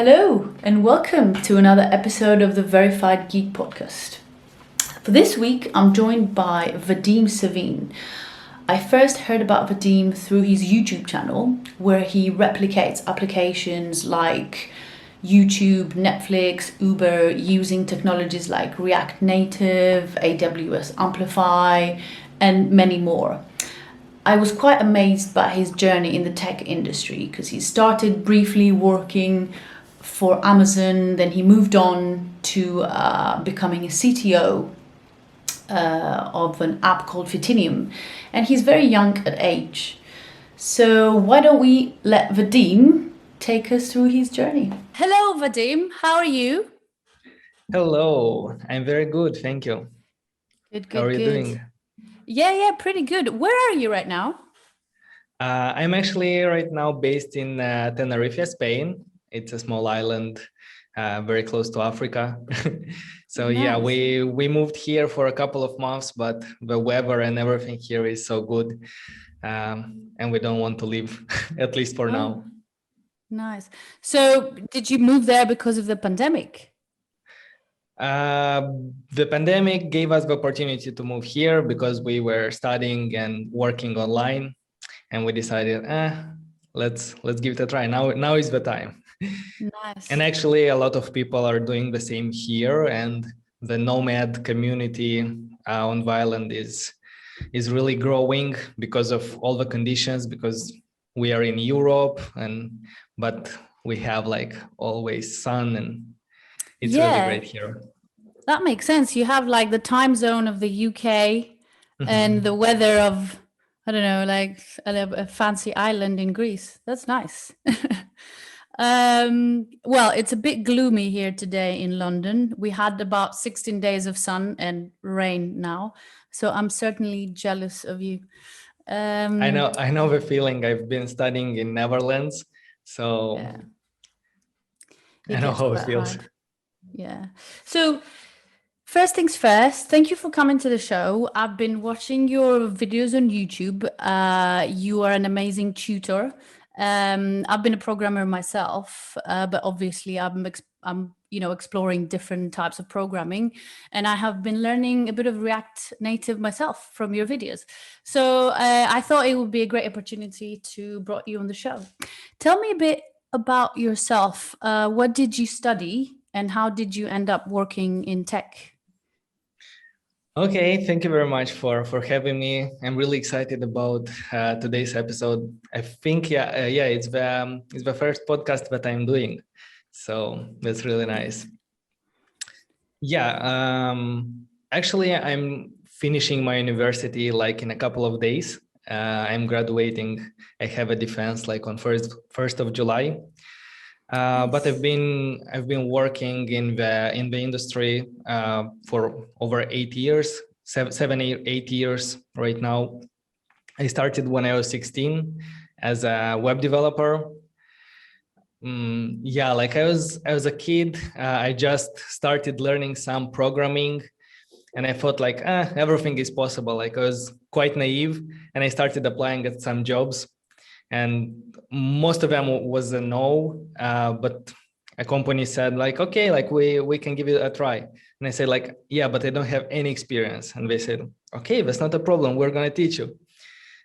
Hello, and welcome to another episode of the Verified Geek podcast. For this week, I'm joined by Vadim Savin. I first heard about Vadim through his YouTube channel, where he replicates applications like YouTube, Netflix, Uber, using technologies like React Native, AWS Amplify, and many more. I was quite amazed by his journey in the tech industry because he started briefly working for Amazon, then he moved on to becoming a CTO of an app called Fitinium, and he's very young at age. So why don't we let Vadim take us through his journey? Hello, Vadim. How are you? Hello, I'm very good, thank you. How are you doing? Yeah, pretty good. Where are you right now? I'm actually right now based in Tenerife, Spain. It's a small island very close to Africa. So nice. Yeah, we moved here for a couple of months, but the weather and everything here is so good. And we don't want to leave, at least for now. Nice. So did you move there because of the pandemic? The pandemic gave us the opportunity to move here because we were studying and working online, and we decided, let's give it a try. Now is the time. Nice. And actually, a lot of people are doing the same here, and the nomad community on the island is really growing because of all the conditions. Because we are in Europe, but we have like always sun, and it's really great here. That makes sense. You have like the time zone of the UK and the weather of, I don't know, like a fancy island in Greece. That's nice. Well, it's a bit gloomy here today in London. We had about 16 days of sun and rain now. So I'm certainly jealous of you. I know the feeling. I've been studying in Netherlands, so I know how it feels. Hard. Yeah. So first things first, thank you for coming to the show. I've been watching your videos on YouTube. You are an amazing tutor. I've been a programmer myself, but obviously I'm exploring different types of programming, and I have been learning a bit of React Native myself from your videos. So I thought it would be a great opportunity to bring you on the show. Tell me a bit about yourself. What did you study, and how did you end up working in tech? Okay, thank you very much for having me. I'm really excited about today's episode. I think it's the first podcast that I'm doing, so that's really nice. Actually, I'm finishing my university like in a couple of days. I'm graduating. I have a defense like on first of July. But I've been working in the industry for over 8 years, 8 years right now. I started when I was 16 as a web developer. Like I was a kid. I just started learning some programming, and I thought like everything is possible. Like I was quite naive, and I started applying at some jobs. And most of them was a no, but a company said like, okay, like we can give it a try. And I said like, yeah, but I don't have any experience. And they said, okay, that's not a problem. We're going to teach you.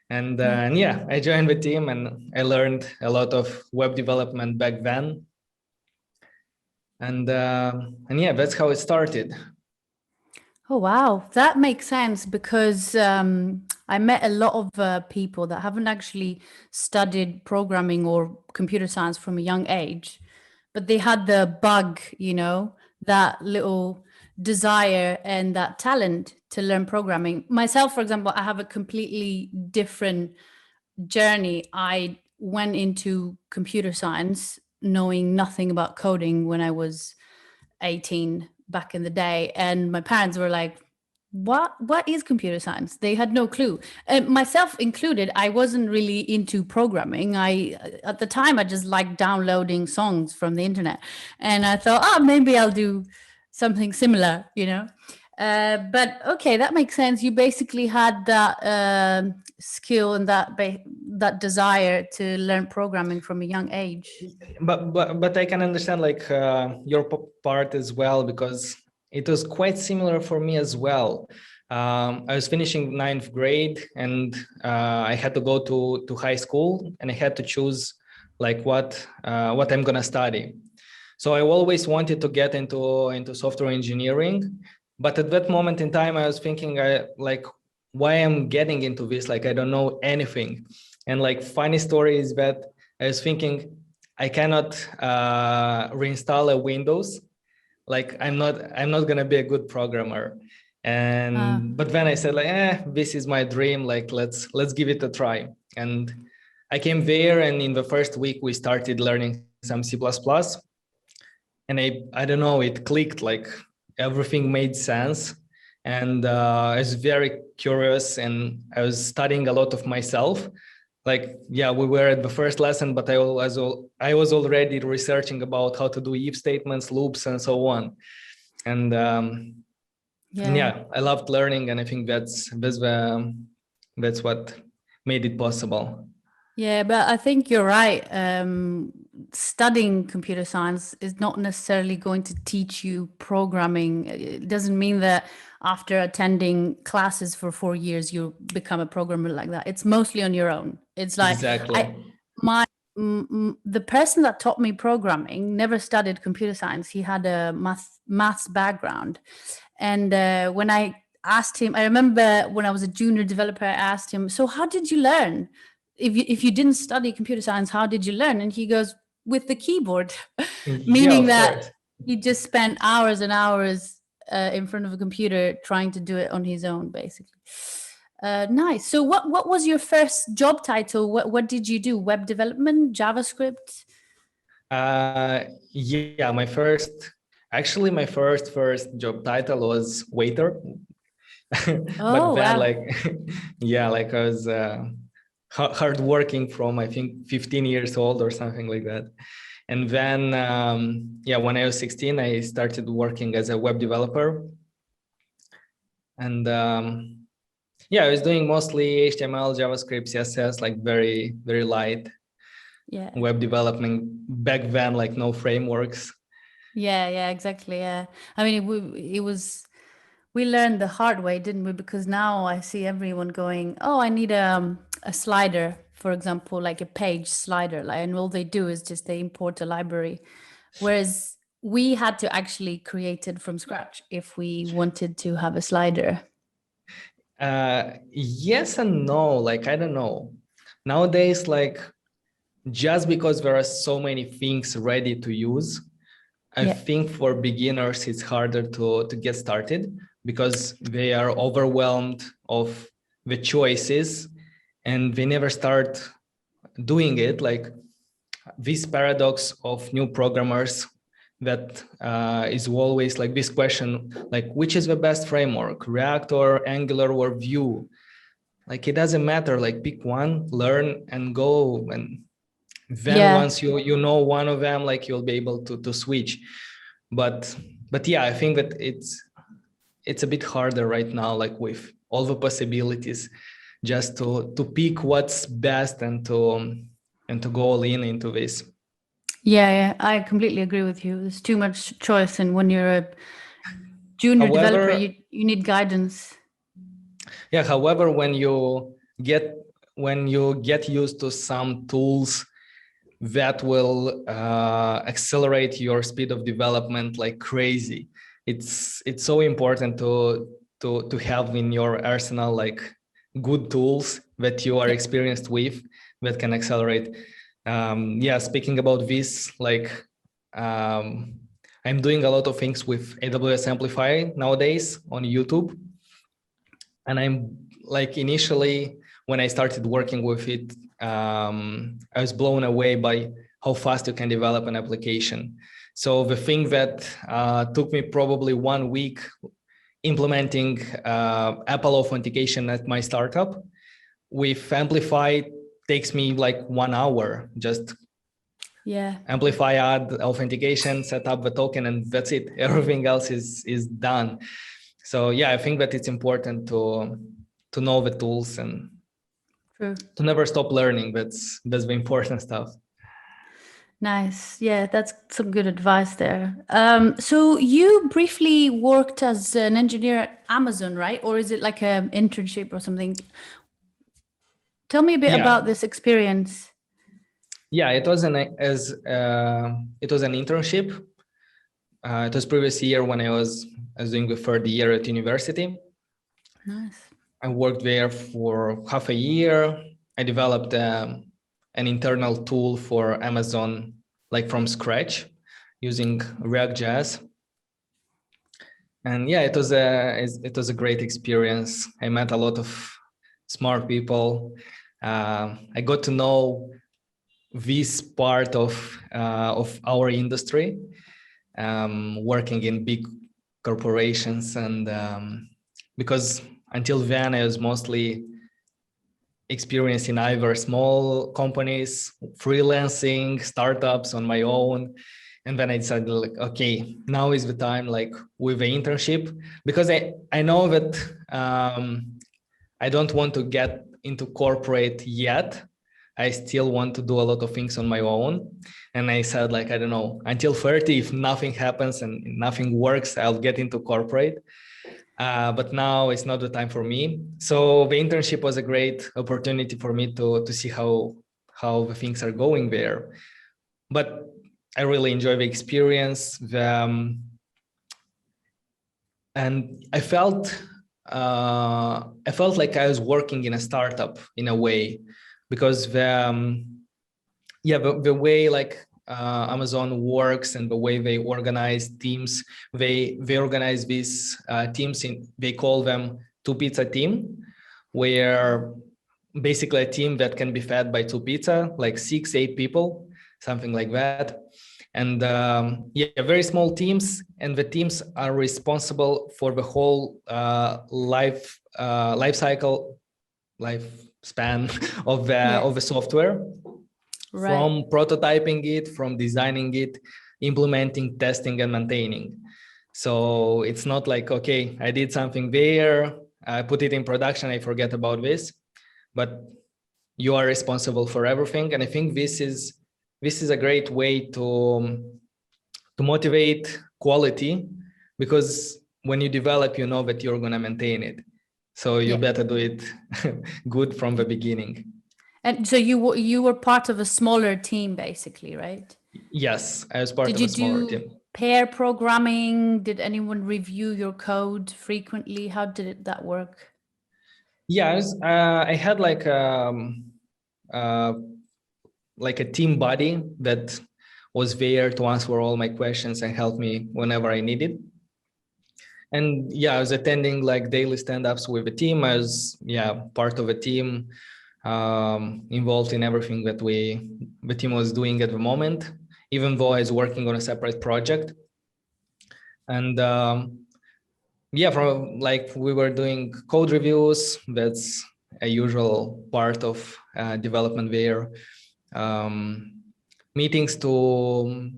And I joined the team, and I learned a lot of web development back then. And that's how it started. Oh, wow. That makes sense because I met a lot of people that haven't actually studied programming or computer science from a young age, but they had the bug, that little desire and that talent to learn programming. Myself, for example, I have a completely different journey. I went into computer science knowing nothing about coding when I was 18 back in the day, and my parents were like, what is computer science? They had no clue, and myself included. I wasn't really into programming. At the time I just liked downloading songs from the internet, and I thought, maybe I'll do something similar, But okay, that makes sense. You basically had that skill and that desire to learn programming from a young age. But I can understand like your part as well, because it was quite similar for me as well. I was finishing ninth grade, and I had to go to high school, and I had to choose like what I'm gonna study. So I always wanted to get into software engineering, but at that moment in time, I was thinking, like, why I'm getting into this? Like, I don't know anything. And like, funny story is that I was thinking, I cannot reinstall a Windows. Like, I'm not gonna be a good programmer. And but then I said, like, this is my dream. Like, let's give it a try. And I came there, and in the first week, we started learning some C++. And I don't know, it clicked, like everything made sense. And I was very curious, and I was studying a lot of myself. Like, yeah, we were at the first lesson, but I was already researching about how to do if statements, loops, and so on. And yeah, I loved learning, and I think that's what made it possible. Yeah, but I think you're right. Studying computer science is not necessarily going to teach you programming. It doesn't mean that after attending classes for 4 years, you become a programmer like that. It's mostly on your own. It's like Exactly. the person that taught me programming never studied computer science. He had a maths background. And when I asked him, I remember when I was a junior developer, I asked him, so how did you learn? If you didn't study computer science, how did you learn? And he goes, with the keyboard, Yeah, meaning of that course. he just spent hours and hours in front of a computer trying to do it on his own, basically. Nice. So what was your first job title? What did you do? Web development, JavaScript? Yeah, my first job title was waiter. But Oh, then wow. like, yeah, like I was hardworking from, I think, 15 years old or something like that. And then, yeah, when I was 16, I started working as a web developer. And yeah, I was doing mostly HTML, JavaScript, CSS, like very, very light Yeah. web development back then, like no frameworks. Yeah, exactly. Yeah. I mean, we learned the hard way, didn't we? Because now I see everyone going, "Oh, I need a slider, for example, like a page slider." Like, and all they do is just they import a library, whereas we had to actually create it from scratch if we wanted to have a slider. Yes and no, like, I don't know. Nowadays, like, just because there are so many things ready to use, I think for beginners, it's harder to get started because they are overwhelmed of the choices and they never start doing it. Like, this paradox of new programmers that is always like this question, like, which is the best framework, React or Angular or Vue? Like, it doesn't matter, like, pick one, learn and go. And then once you know one of them, like, you'll be able to switch. But yeah, I think that it's a bit harder right now, like with all the possibilities, just to pick what's best and to go all in into this. Yeah, I completely agree with you. There's too much choice, and when you're a junior developer, However, you need guidance. yeah, however, when you get used to some tools that will accelerate your speed of development like crazy, it's so important to have in your arsenal like good tools that you are experienced with that can accelerate. Yeah, speaking about this, like, I'm doing a lot of things with AWS Amplify nowadays on YouTube. And I'm like, initially, when I started working with it, I was blown away by how fast you can develop an application. So the thing that took me probably 1 week implementing Apple authentication at my startup, with Amplify takes me like 1 hour. Just Amplify, add authentication, set up the token, and that's it. Everything else is done. So yeah, I think that it's important to know the tools and True. to never stop learning. That's the important stuff. Nice. Yeah, that's some good advice there. So you briefly worked as an engineer at Amazon, right? Or is it like an internship or something? Tell me a bit Yeah, about this experience. yeah. It was an internship. It was previous year when I was doing the third year at university. Nice. I worked there for half a year. I developed an internal tool for Amazon, like from scratch, using React.js. And yeah, it was a great experience. I met a lot of smart people. I got to know this part of our industry, working in big corporations, and because until then I was mostly experienced in either small companies, freelancing, startups on my own. And then I decided, like, okay, now is the time, like with the internship, because I know that I don't want to get into corporate yet. I still want to do a lot of things on my own. And I said, like, I don't know, until 30, if nothing happens and nothing works, I'll get into corporate. But now it's not the time for me. So the internship was a great opportunity for me to see how the things are going there. But I really enjoy the experience. And I felt like I was working in a startup in a way, because the way like Amazon works and the way they organize teams, they organize these teams they call them two pizza team, where basically a team that can be fed by two pizza, like 6-8 people, something like that. And very small teams, and the teams are responsible for the whole life cycle, lifespan of the software. Right. From prototyping it, from designing it, implementing, testing, and maintaining. So it's not like, okay, I did something there, I put it in production, I forget about this, but you are responsible for everything. And I think this is a great way to motivate quality, because when you develop, you know that you're going to maintain it. So you better do it good from the beginning. And so you were part of a smaller team, basically, right? Yes, I was part Did of you a smaller do team. pair programming? Did anyone review your code frequently? How did that work? Yeah, I had uh, like a team buddy that was there to answer all my questions and help me whenever I needed. And yeah, I was attending like daily stand-ups with the team. I was part of a team, involved in everything that the team was doing at the moment, even though I was working on a separate project. And from like we were doing code reviews. That's a usual part of development there. Meetings to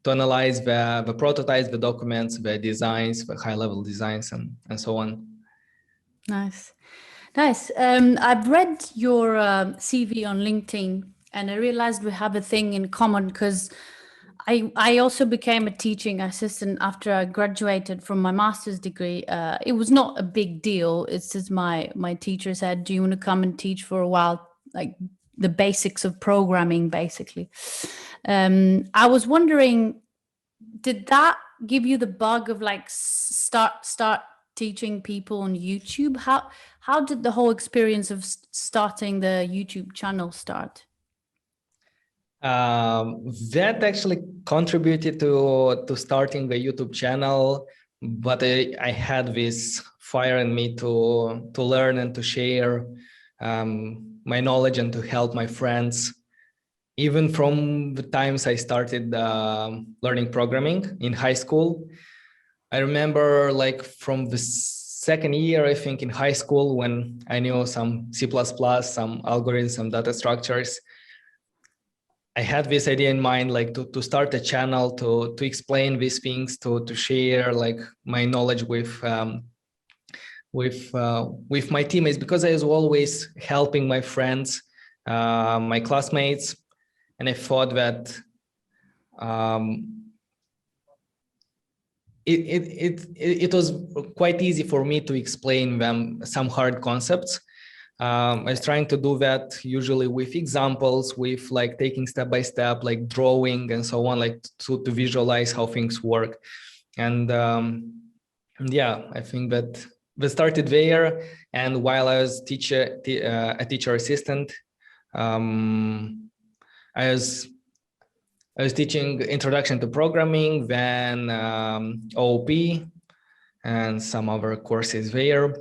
analyze the prototypes, the documents, the designs, the high-level designs, and so on. Nice. I've read your CV on LinkedIn, and I realized we have a thing in common, because I also became a teaching assistant after I graduated from my master's degree. It was not a big deal. It's just my teacher said, "Do you want to come and teach for a while, like the basics of programming, basically?" I was wondering, did that give you the bug of like start teaching people on YouTube? How did the whole experience of starting the YouTube channel start? That actually contributed to starting the YouTube channel, but I had this fire in me to learn and to share my knowledge and to help my friends. Even from the times I started learning programming in high school, I remember like from the second year, I think, in high school, when I knew some C++, some algorithms, some data structures, I had this idea in mind, like to start a channel to explain these things, to share like my knowledge with my teammates, because I was always helping my friends, my classmates, and I thought that it was quite easy for me to explain them some hard concepts. I was trying to do that usually with examples, with like taking step by step, like drawing and so on, like to visualize how things work. And yeah, I think that we started there. And while I was a teacher assistant, I was teaching introduction to programming, then OOP, and some other courses there.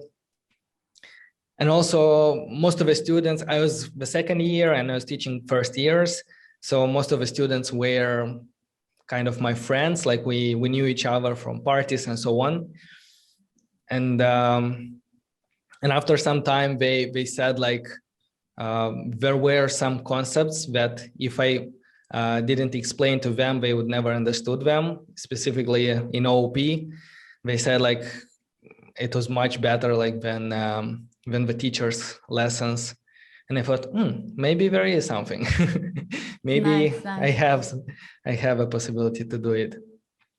And also most of the students, I was the second year and I was teaching first years. So most of the students were kind of my friends, like we knew each other from parties and so on. And after some time, they said like, there were some concepts that if I didn't explain to them, they would never understood them, specifically in OOP. They said like, it was much better like than the teacher's lessons. And I thought, maybe there is something. Maybe nice. I have a possibility to do it.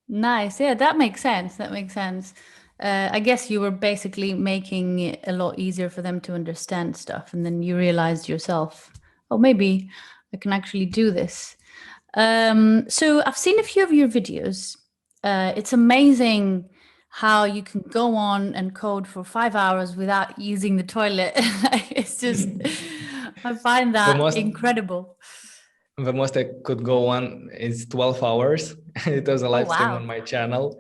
Nice. Yeah, that makes sense. That makes sense. I guess you were basically making it a lot easier for them to understand stuff. And then you realized yourself, oh, maybe I can actually do this. So I've seen a few of your videos. It's amazing how you can go on and code for 5 hours without using the toilet. It's just, I find that incredible. The most I could go on is 12 hours. It was a live stream on my channel.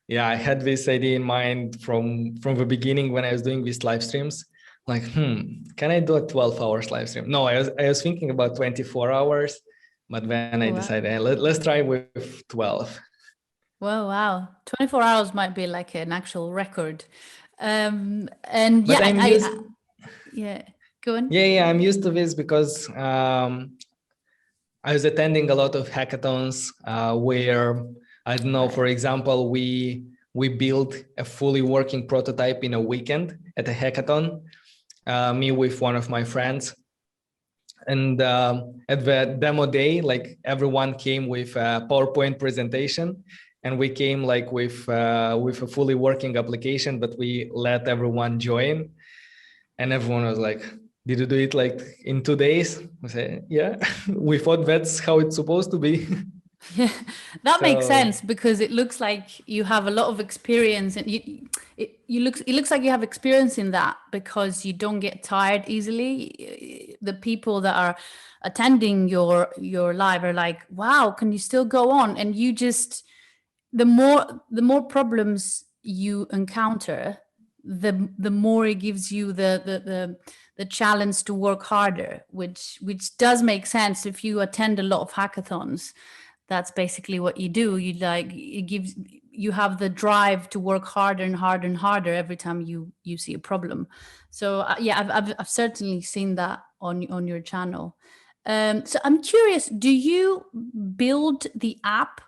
Yeah, I had this idea in mind from the beginning when I was doing these live streams. Like, can I do a 12 hours live stream? No, I was thinking about 24 hours, but then I decided, hey, let's try with 12. Whoa, wow. 24 hours might be like an actual record. And but yeah, yeah, go on. Yeah, I'm used to this because I was attending a lot of hackathons where, I don't know, for example, we built a fully working prototype in a weekend at a hackathon, me with one of my friends. And at the demo day, like everyone came with a PowerPoint presentation, and we came like with a fully working application, but we let everyone join, and everyone was like, "Did you do it like in 2 days?" I said, "Yeah, we thought that's how it's supposed to be." Yeah, that makes sense, because it looks like you have a lot of experience, and it looks like you have experience in that, because you don't get tired easily. The people that are attending your live are like, wow, can you still go on? And you just, the more problems you encounter, the more it gives you the challenge to work harder, which does make sense. If you attend a lot of hackathons, that's basically what you do. You have the drive to work harder and harder and harder every time you see a problem. So yeah, I've certainly seen that on your channel. So I'm curious, do you build the app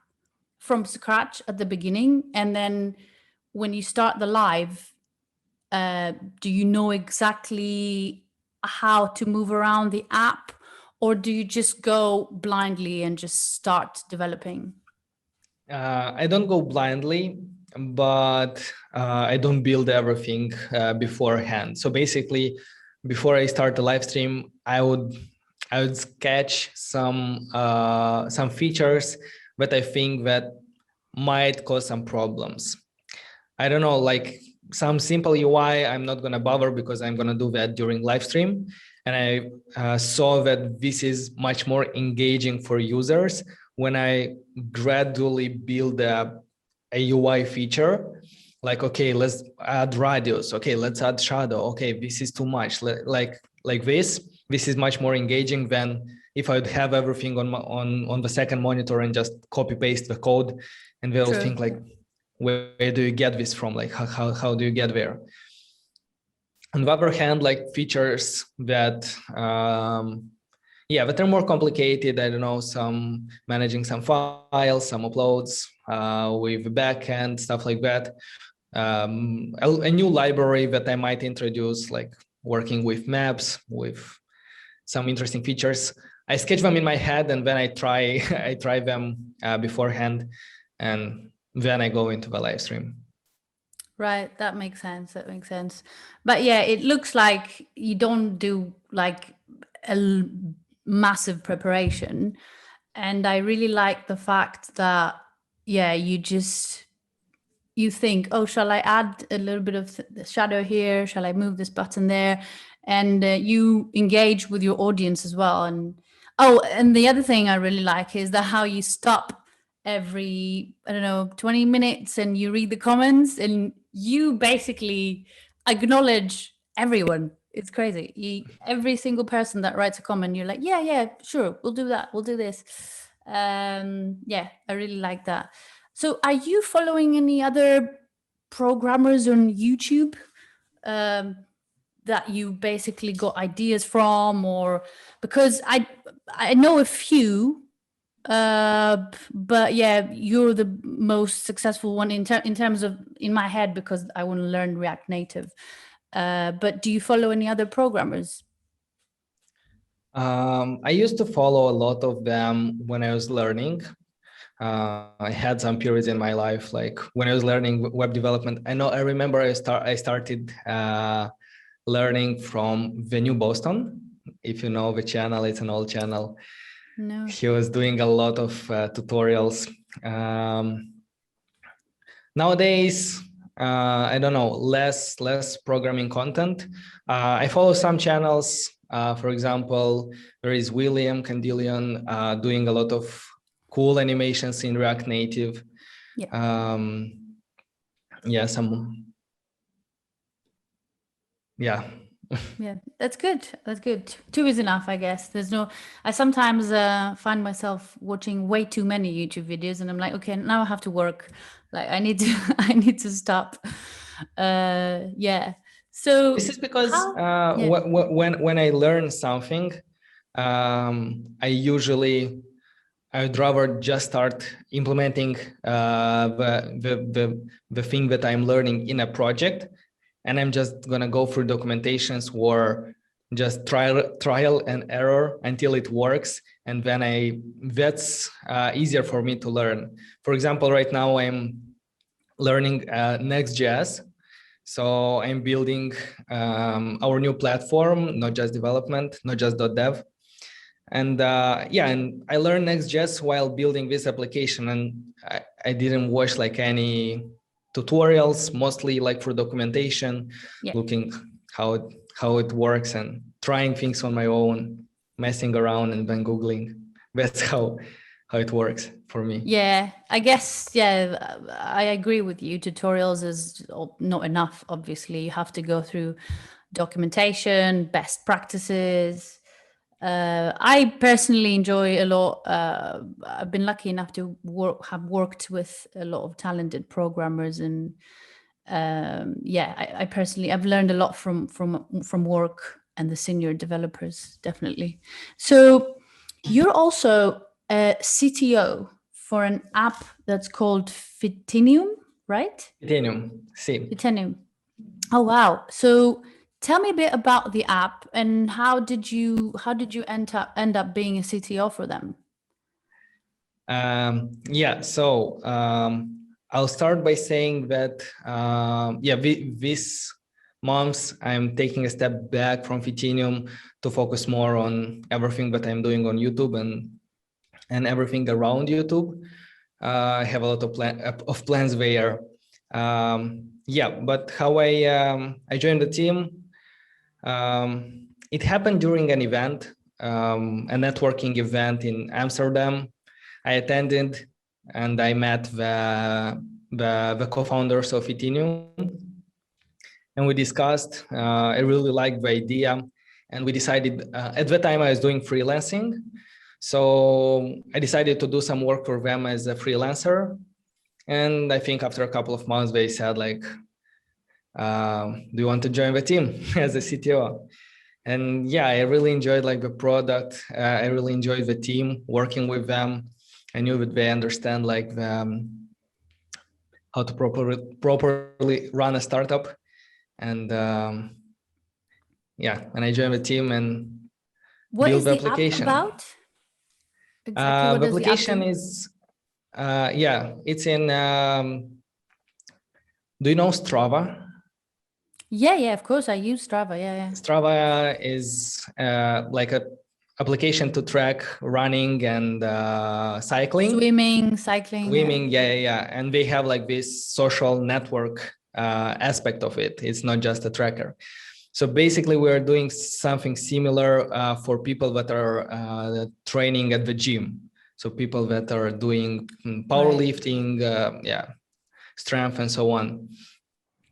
from scratch at the beginning, and then when you start the live, do you know exactly how to move around the app, or do you just go blindly and just start developing? I don't go blindly, but I don't build everything beforehand. So basically, before I start the live stream, I would sketch some features that I think that might cause some problems. I don't know, like some simple UI, I'm not gonna bother because I'm gonna do that during live stream. And I saw that this is much more engaging for users when I gradually build a UI feature. Like, okay, let's add radius. Okay, let's add shadow. Okay, this is too much. Like this is much more engaging than if I'd have everything on the second monitor and just copy paste the code, and they'll think like, where do you get this from? Like, how do you get there? On the other hand, like features that Yeah, but they're more complicated. I don't know, some managing some files, some uploads with backend, stuff like that. A new library that I might introduce, like working with maps, with some interesting features. I sketch them in my head, and then I try I try them beforehand, and then I go into the live stream. Right, that makes sense. That makes sense. But yeah, it looks like you don't do like massive preparation. And I really like the fact that, yeah, you think, oh, shall I add a little bit of the shadow here? Shall I move this button there? And you engage with your audience as well. And oh, and the other thing I really like is that how you stop every, I don't know, 20 minutes and you read the comments and you basically acknowledge everyone. It's crazy. Every single person that writes a comment, you're like, yeah, yeah, sure, we'll do that. We'll do this. Yeah, I really like that. So are you following any other programmers on YouTube that you basically got ideas from? Or because I know a few, but yeah, you're the most successful one in terms of in my head, because I want to learn React Native. But do you follow any other programmers? I used to follow a lot of them when I was learning. I had some periods in my life, like when I was learning web development. I remember I started learning from the new Boston. If you know the channel, it's an old channel. No. He was doing a lot of tutorials. Nowadays, I don't know, less programming content. I follow some channels. For example, there is William Candelian doing a lot of cool animations in React Native. Yeah. Yeah, Yeah, that's good. That's good. Two is enough, I guess. I sometimes find myself watching way too many YouTube videos and I'm like, okay, now I have to work. Like I need to, I need to stop. Yeah. So this is because yeah. when I learn something, I would rather just start implementing the thing that I'm learning in a project, and I'm just gonna go through documentations or just trial and error until it works, and then that's easier for me to learn. For example, right now I'm learning notJust. So I'm building our new platform, notJust development, notJust.dev. And and I learned Next.js while building this application, and I didn't watch like any tutorials, mostly like for documentation, looking how it works and trying things on my own, messing around and then Googling. That's how it works for me. Yeah, I guess, yeah, I agree with you. Tutorials is not enough, obviously. You have to go through documentation, best practices. I personally enjoy a lot. I've been lucky enough to have worked with a lot of talented programmers, and I personally I've learned a lot from work and the senior developers, definitely. So you're also a CTO for an app that's called Fitinium, right? Fitinium, sí. Fitinium. Oh wow! So tell me a bit about the app and how did you end up being a CTO for them? So I'll start by saying that this month I'm taking a step back from Fitinium to focus more on everything that I'm doing on YouTube and everything around YouTube. I have a lot of plans there. But how I joined the team, it happened during an event, a networking event in Amsterdam. I attended and I met the co-founders of Fitinium, and we discussed. I really liked the idea, and we decided. At the time, I was doing freelancing, so I decided to do some work for them as a freelancer. And I think after a couple of months, they said like, "Do you want to join the team as a CTO?" And yeah, I really enjoyed like the product. I really enjoyed the team working with them. I knew that they understand like how to properly run a startup. And yeah, and I joined the team and What build is the the app application. about? Exactly what The does the app application do? is, yeah, it's in, do you know Strava? Yeah, of course. I use Strava. Yeah. Strava is like a application to track running and cycling. Swimming, cycling. Yeah. Yeah. And they have like this social network aspect of it. It's not just a tracker. So basically, we're doing something similar for people that are training at the gym. So people that are doing powerlifting, strength and so on.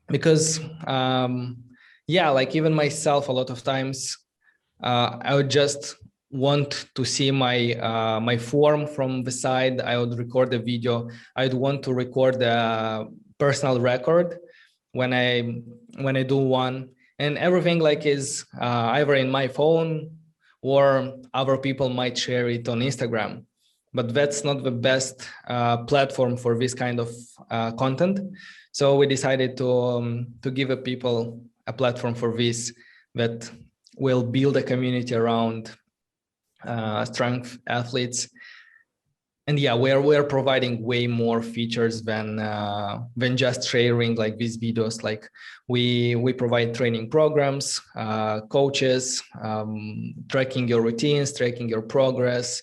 Because yeah, like even myself, a lot of times I would just want to see my form from the side. I would record a video. I'd want to record a personal record when I do one, and everything like is either in my phone or other people might share it on Instagram. But that's not the best platform for this kind of content. So we decided to give a people a platform for this that will build a community around strength athletes. And yeah, we're providing way more features than just sharing like these videos. Like we provide training programs, coaches, tracking your routines, tracking your progress,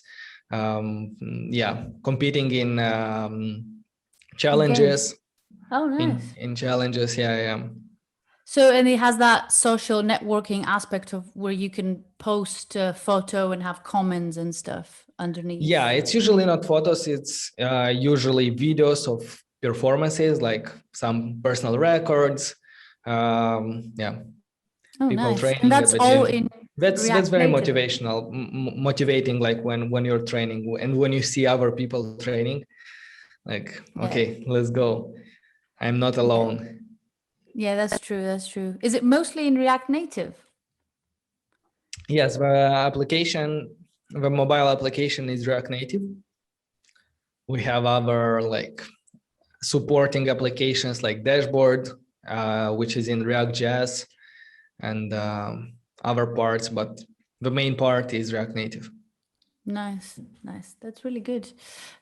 yeah, competing in challenges. Games. Oh, nice. In challenges, yeah. So, and it has that social networking aspect of where you can post a photo and have comments and stuff underneath. Yeah, it's usually not photos. It's usually videos of performances, like some personal records. Yeah, Oh, people nice. training And at that's the all gym. in That's React very Native. motivational, motivating. Like when you're training and when you see other people training, like okay, let's go. I'm not alone. Yeah, that's true. That's true. Is it mostly in React Native? Yes, the mobile application is React Native. We have other like supporting applications like Dashboard, which is in React.js, and other parts, but the main part is React Native. Nice. That's really good.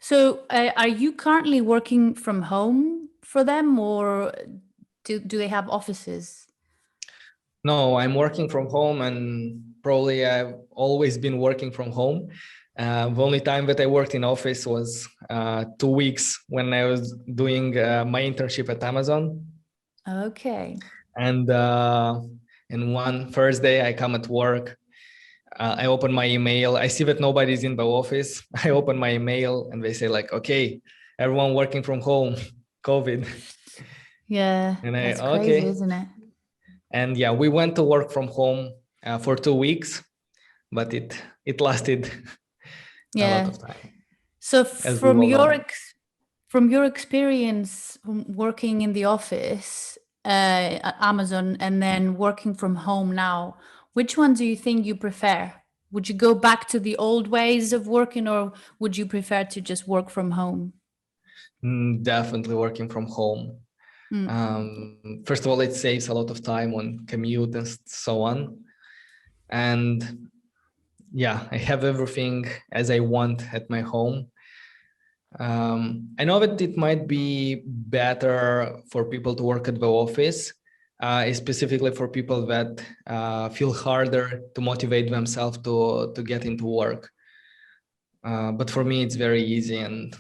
So, are you currently working from home for them, or do they have offices? No, I'm working from home, and probably I've always been working from home. The only time that I worked in office was 2 weeks when I was doing my internship at Amazon. Okay. And one Thursday, I come at work. I open my email. I see that nobody's in the office. I open my email, and they say like, "Okay, everyone working from home, COVID." Yeah, And that's crazy, okay. isn't it? And yeah, we went to work from home for 2 weeks, but it lasted a lot of time. So As we all know. from your experience working in the office at Amazon and then working from home now, which one do you think you prefer? Would you go back to the old ways of working, or would you prefer to just work from home? Definitely working from home. First of all, it saves a lot of time on commute and so on. And yeah, I have everything as I want at my home. I know that it might be better for people to work at the office, specifically for people that feel harder to motivate themselves to get into work. But for me, it's very easy, and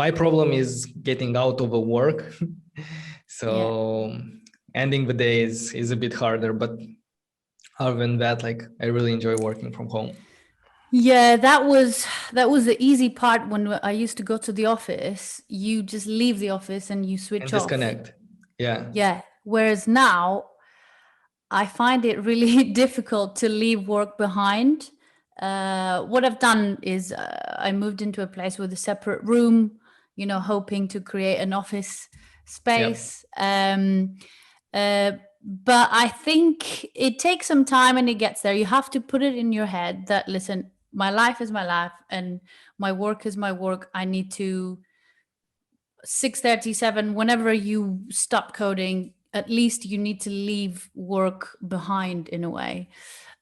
my problem is getting out of the work. So ending the day is a bit harder. But other than that, like I really enjoy working from home. Yeah, that was the easy part when I used to go to the office. You just leave the office and you And switch off. disconnect. Yeah. Yeah. Whereas now I find it really difficult to leave work behind. What I've done is I moved into a place with a separate room, hoping to create an office space. but I think it takes some time and it gets there. You have to put it in your head that, listen, my life is my life and my work is my work. I need to 6:37, whenever you stop coding, at least you need to leave work behind in a way.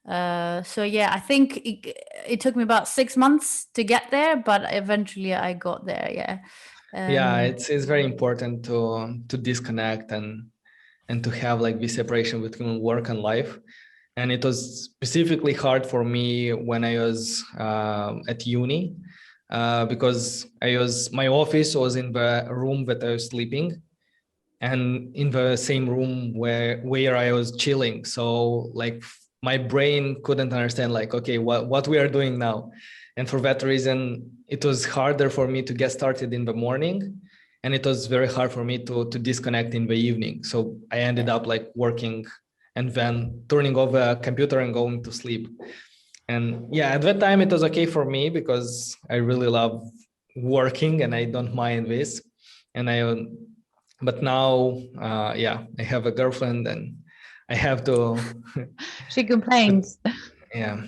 So yeah, I think it took me about 6 months to get there, but eventually I got there. Yeah. Yeah, Um, it's very important to disconnect and to have like this separation between work and life. And it was specifically hard for me when I was at uni, because my office was in the room that I was sleeping, and in the same room where I was chilling. So like my brain couldn't understand like, okay, what we are doing now. And for that reason, it was harder for me to get started in the morning. And it was very hard for me to disconnect in the evening. So I ended up like working and then turning off the computer and going to sleep. And yeah, at that time it was okay for me because I really love working and I don't mind this. And but now, yeah, I have a girlfriend and I have to, she complains. yeah.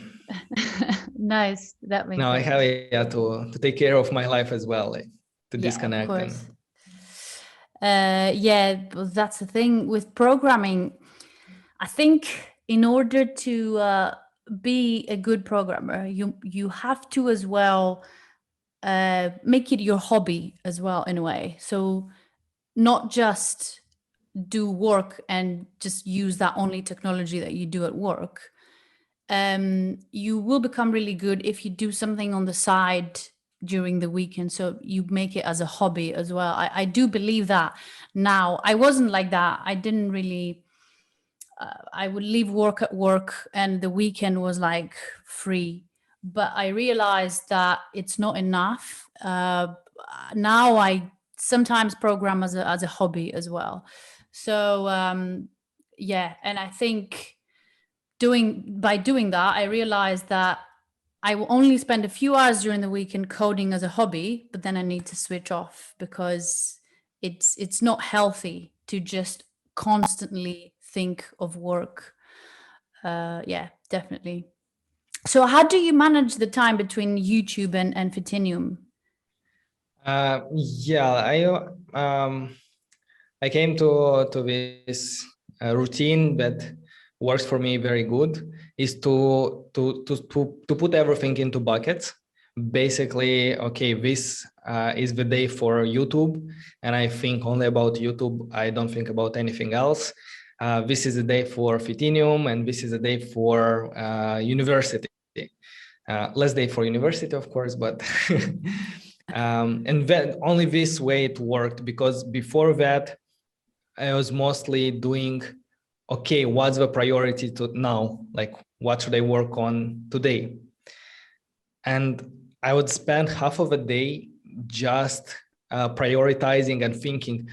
Nice. That makes Now I sense. have to take care of my life as well, like to Yeah, of disconnect course. and Yeah, but that's the thing with programming. I think in order to be a good programmer, you have to as well make it your hobby as well in a way. So not just do work and just use that only technology that you do at work. You will become really good if you do something on the side during the weekend. So you make it as a hobby as well. I do believe that now. I wasn't like that. I didn't really. I would leave work at work, and the weekend was like free. But I realized that it's not enough. Now I sometimes program as a hobby as well. So yeah, and I think doing that, I realized that I will only spend a few hours during the weekend coding as a hobby, but then I need to switch off because it's not healthy to just constantly think of work. Yeah, definitely. So how do you manage the time between YouTube and Fitinium? yeah, I came to this routine that works for me very good, is to put everything into buckets. Basically, okay, this is the day for YouTube, and I think only about YouTube. I don't think about anything else. This is the day for Fitinium, and this is the day for university. Less day for university, of course, but and then only this way it worked, because before that I was mostly doing, okay, what's the priority to now? Like, what should I work on today? And I would spend half of a day just prioritizing and thinking,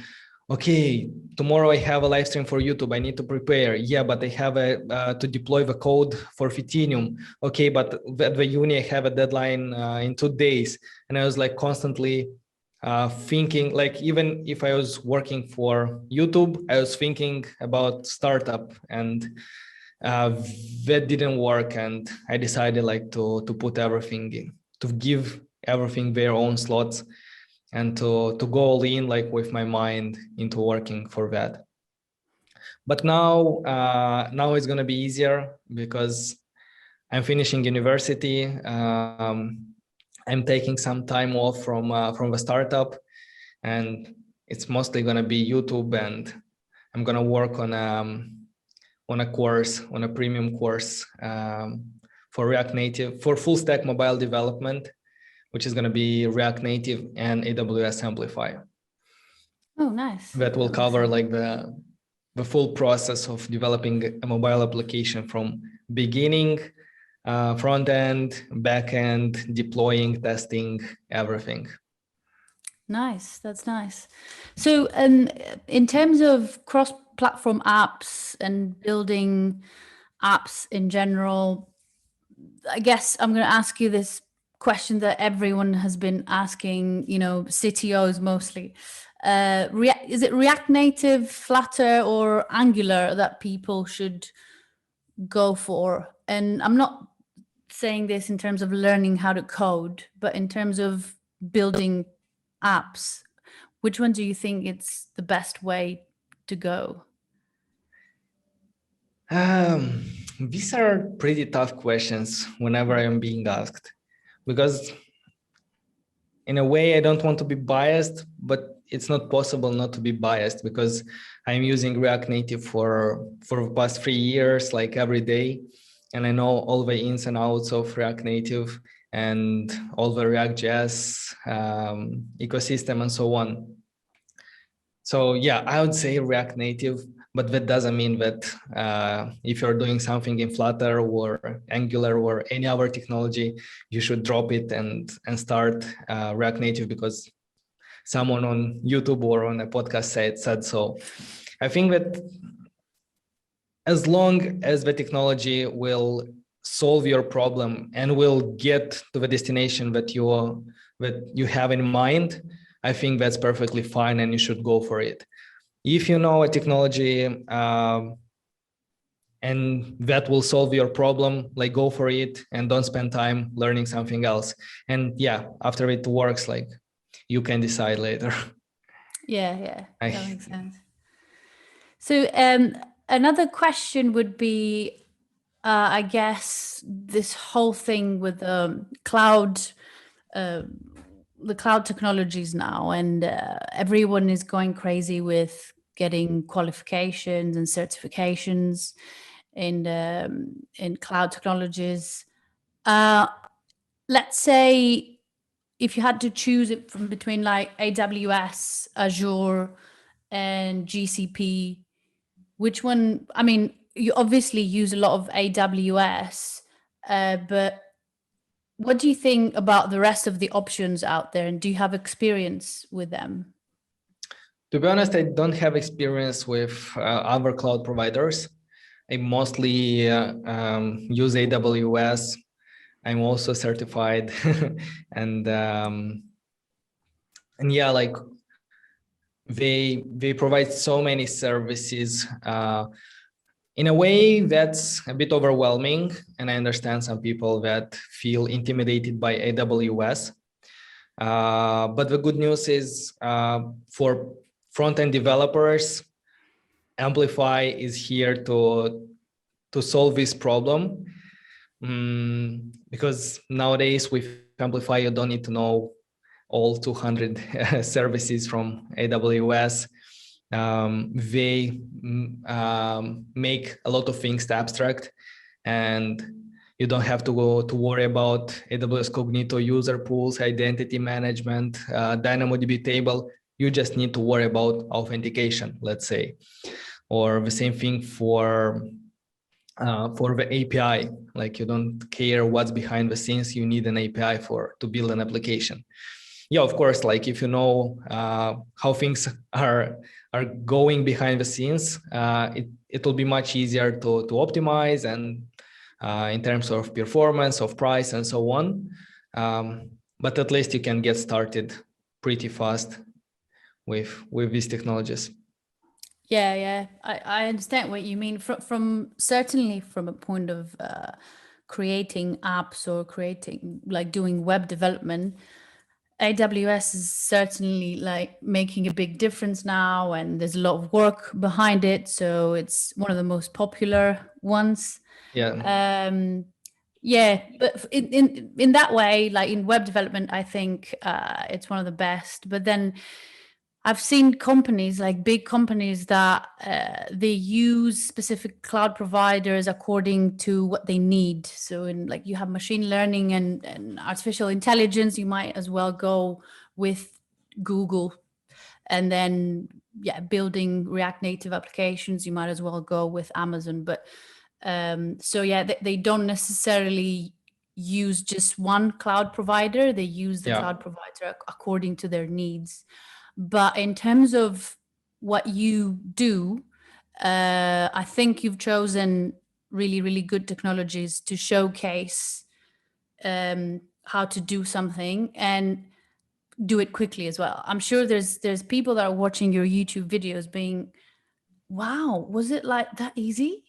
okay, tomorrow I have a live stream for YouTube. I need to prepare. Yeah, but I have to deploy the code for Fitinium. Okay, but at the uni I have a deadline in 2 days. And I was like constantly thinking, like, even if I was working for YouTube, I was thinking about startup, and uh, that didn't work. And I decided like to put everything in, to give everything their own slots, and to go all in, like with my mind into working for that. But now it's gonna be easier because I'm finishing university. I'm taking some time off from the startup, and it's mostly gonna be YouTube, and I'm gonna work on a course, on a premium course for React Native, for full stack mobile development, which is going to be React Native and AWS Amplify. Oh, nice. That will That makes cover sense. like the full process of developing a mobile application from beginning, front end, back end, deploying, testing, everything. Nice. That's nice. So, in terms of cross-platform apps and building apps in general, I guess I'm going to ask you this question that everyone has been asking, CTOs mostly. Is it React Native, Flutter, or Angular that people should go for? And I'm not saying this in terms of learning how to code, but in terms of building apps, which one do you think it's the best way to go? These are pretty tough questions whenever I'm being asked, because in a way I don't want to be biased, but it's not possible not to be biased because I'm using React Native for the past 3 years, like every day. And I know all the ins and outs of React Native and all the React.js ecosystem and so on. So yeah, I would say React Native, but that doesn't mean that if you're doing something in Flutter or Angular or any other technology, you should drop it and start React Native because someone on YouTube or on a podcast said so. I think that as long as the technology will solve your problem and will get to the destination that you have in mind, I think that's perfectly fine and you should go for it. If you know a technology and that will solve your problem, like go for it and don't spend time learning something else. And yeah, after it works, like you can decide later. Yeah, that makes sense. So another question would be, I guess, this whole thing with cloud, the cloud technologies now, and everyone is going crazy with getting qualifications and certifications in cloud technologies. Let's say if you had to choose it from between like AWS, Azure, and GCP, which one? I mean, you obviously use a lot of AWS, but what do you think about the rest of the options out there? And do you have experience with them? To be honest, I don't have experience with other cloud providers. I mostly use AWS. I'm also certified, and yeah, like they provide so many services in a way that's a bit overwhelming. And I understand some people that feel intimidated by AWS. But the good news is for front-end developers, Amplify is here to solve this problem. Because nowadays with Amplify, you don't need to know all 200 services from AWS. They make a lot of things abstract, and you don't have to go to worry about AWS Cognito user pools, identity management, DynamoDB table. You just need to worry about authentication, let's say, or the same thing for the API. Like you don't care what's behind the scenes. You need an API to build an application. Yeah, of course, like if you know how things are going behind the scenes, it will be much easier to optimize and in terms of performance, of price, and so on. But at least you can get started pretty fast with these technologies. Yeah. I understand what you mean. From certainly from a point of creating apps or creating like doing web development, AWS is certainly like making a big difference now, and there's a lot of work behind it. So it's one of the most popular ones. Yeah. Yeah, but in that way, like in web development, I think it's one of the best. But then I've seen companies, like big companies, that they use specific cloud providers according to what they need. So in like you have machine learning and artificial intelligence, you might as well go with Google. And then building React Native applications, you might as well go with Amazon. But so yeah, they don't necessarily use just one cloud provider. They use the cloud provider according to their needs. But in terms of what you do, I think you've chosen really, really good technologies to showcase how to do something and do it quickly as well. I'm sure there's people that are watching your YouTube videos being, wow, was it like that easy?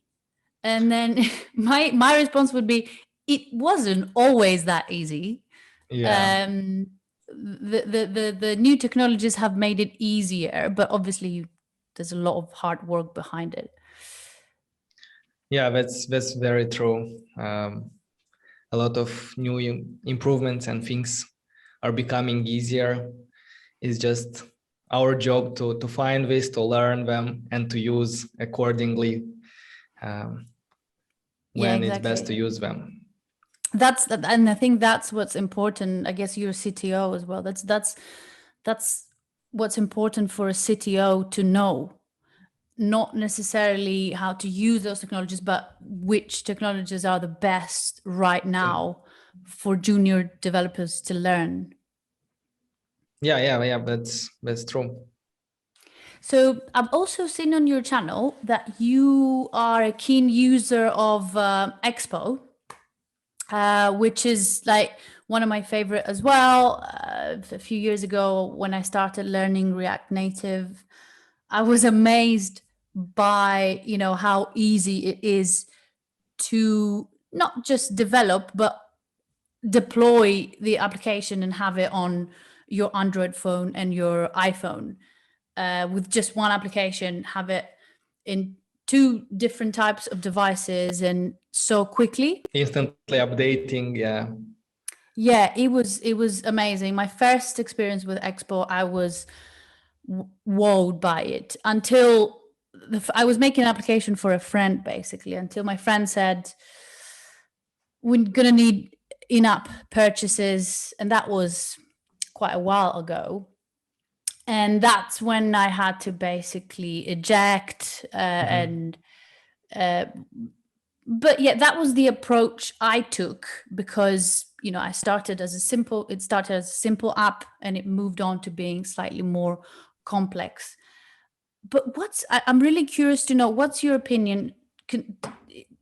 And then my response would be, it wasn't always that easy. Yeah. The new technologies have made it easier, but obviously there's a lot of hard work behind it. Yeah, that's very true. A lot of new improvements and things are becoming easier. It's just our job to find this, to learn them, and to use accordingly Yeah, when it's best to exactly. use them. And I think that's what's important. I guess you're a CTO as well. That's what's important for a CTO to know, not necessarily how to use those technologies, but which technologies are the best right now for junior developers to learn. Yeah. That's true. So I've also seen on your channel that you are a keen user of Expo, which is like one of my favorite as well. A few years ago, when I started learning React Native, I was amazed by, you know, how easy it is to not just develop, but deploy the application and have it on your Android phone and your iPhone. With just one application, have it in two different types of devices and so quickly. Instantly updating, yeah. Yeah, it was amazing. My first experience with Expo, I was wowed by it until I was making an application for a friend, basically, until my friend said, we're gonna need in-app purchases, and that was quite a while ago. And that's when I had to basically eject and but yeah, that was the approach I took, because, you know, it started as a simple app and it moved on to being slightly more complex. But I'm really curious to know, what's your opinion?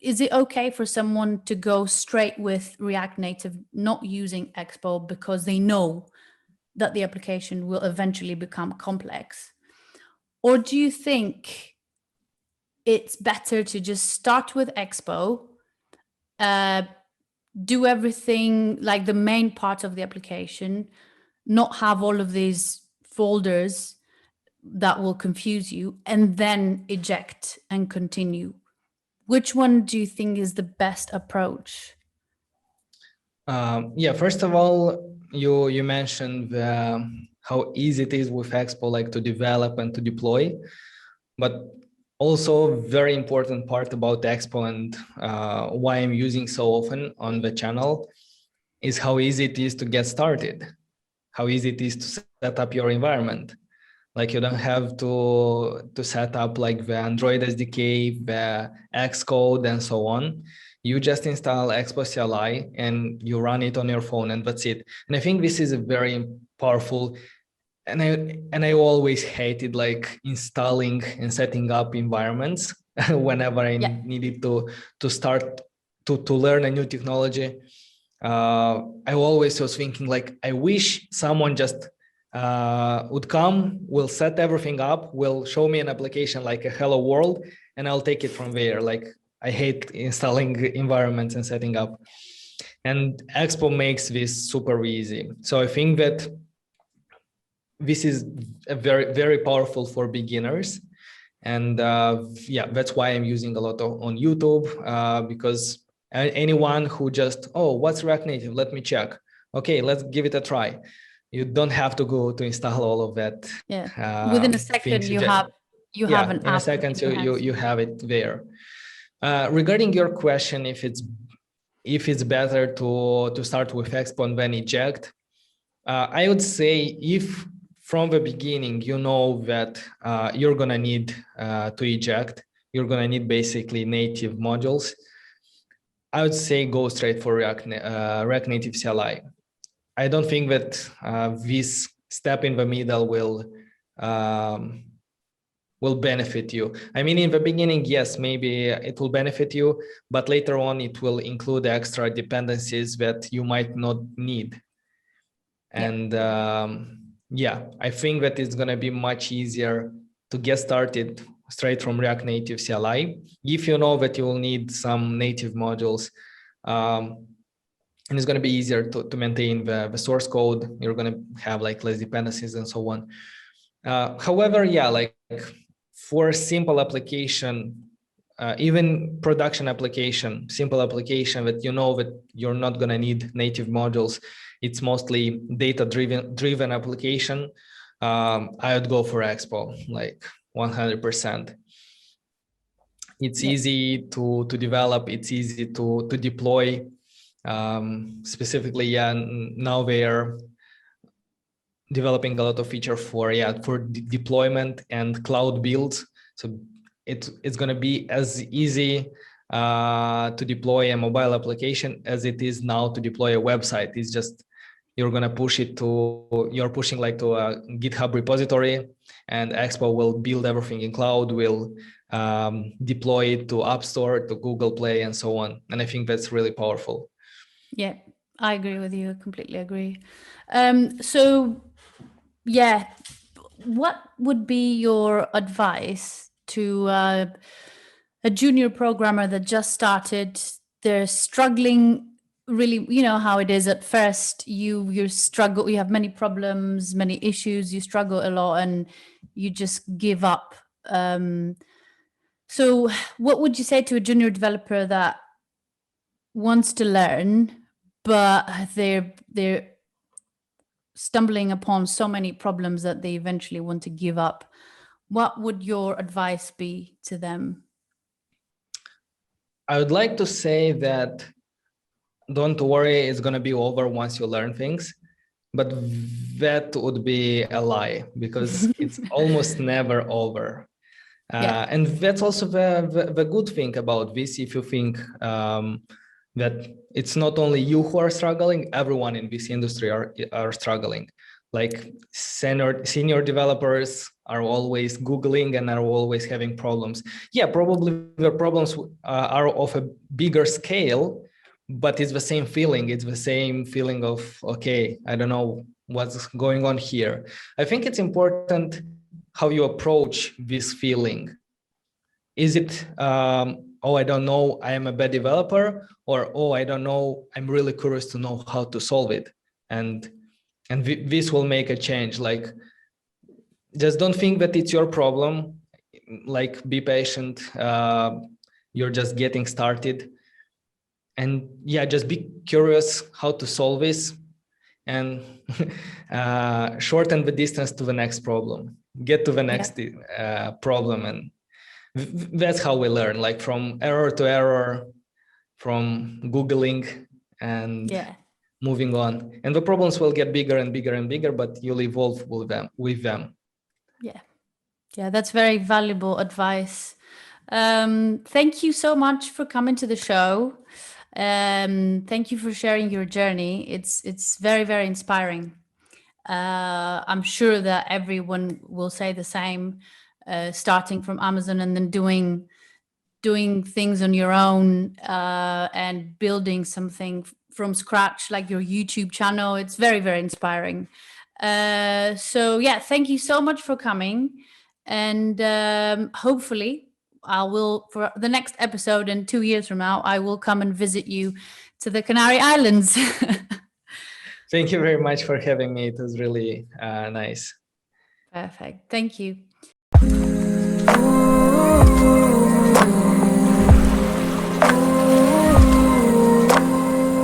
Is it okay for someone to go straight with React Native, not using Expo, because they know that the application will eventually become complex? Or do you think it's better to just start with Expo, do everything like the main part of the application, not have all of these folders that will confuse you, and then eject and continue? Which one do you think is the best approach? Yeah, first of all, you mentioned how easy it is with Expo, like to develop and to deploy, but also very important part about Expo and why I'm using so often on the channel is how easy it is to get started, how easy it is to set up your environment. Like you don't have to set up like the Android SDK, the Xcode, and so on. You just install Expo CLI and you run it on your phone, and that's it. And I think this is a very powerful. And I always hated like installing and setting up environments whenever I Yeah. needed to start to learn a new technology. I always was thinking like, I wish someone just would come, will set everything up, will show me an application like a hello world, and I'll take it from there. Like I hate installing environments and setting up. And Expo makes this super easy. So I think that this is a very powerful for beginners. And yeah, that's why I'm using a lot on YouTube, because anyone who just, oh, what's React Native? Let me check. Okay, let's give it a try. You don't have to go to install all of that. Yeah. Within a second, things. you have an In a app second, in your hands. you have it there. Regarding your question, if it's better to start with Expo and then eject, I would say if from the beginning you know that you're gonna need to eject, you're gonna need basically native modules, I would say go straight for React Native CLI. I don't think that this step in the middle will will benefit you. I mean, in the beginning, yes, maybe it will benefit you, but later on it will include extra dependencies that you might not need. And yeah, I think that it's going to be much easier to get started straight from React Native CLI. If you know that you will need some native modules, and it's going to be easier to maintain the source code. You're going to have like less dependencies and so on. However, yeah, like for simple application, even production application, simple application that you know that you're not going to need native modules, it's mostly data driven application, I would go for Xbow, like 100%. It's easy to develop, it's easy to deploy. Specifically, yeah, now they are developing a lot of feature for deployment and cloud builds. So it's going to be as easy to deploy a mobile application as it is now to deploy a website. It's just you're going to push it to, you're pushing like to a GitHub repository, and Xbow will build everything in cloud, will deploy it to App Store, to Google Play, and so on. And I think that's really powerful. Yeah, I agree with you. I completely agree. So yeah, what would be your advice to a junior programmer that just started? They're struggling really, you know how it is at first. You struggle, you have many problems, many issues, you struggle a lot, and you just give up. So what would you say to a junior developer that wants to learn, but they're stumbling upon so many problems that they eventually want to give up? What would your advice be to them? I would like to say that don't worry, it's going to be over once you learn things, but that would be a lie, because it's almost never over. And that's also the good thing about this. If you think that it's not only you who are struggling, everyone in this industry are struggling. Like senior developers are always Googling and are always having problems. Yeah, probably the problems are of a bigger scale, but it's the same feeling. It's the same feeling of, okay, I don't know what's going on here. I think it's important how you approach this feeling. Is it, oh, I don't know, I am a bad developer, or, oh, I don't know, I'm really curious to know how to solve it. And this will make a change. Like, just don't think that it's your problem. Like, be patient. You're just getting started. And yeah, just be curious how to solve this, and shorten the distance to the next problem. Get to the next problem, and that's how we learn, like from error to error, from Googling and moving on. And the problems will get bigger and bigger and bigger, but you'll evolve with them. Yeah, that's very valuable advice. Thank you so much for coming to the show. Thank you for sharing your journey. It's very, very inspiring. I'm sure that everyone will say the same, starting from Amazon and then doing things on your own, and building something from scratch, like your YouTube channel. It's very, very inspiring. So yeah, thank you so much for coming. And hopefully I will, for the next episode in 2 years from now, I will come and visit you to the Canary Islands. Thank you very much for having me. It was really nice. Perfect. Thank you.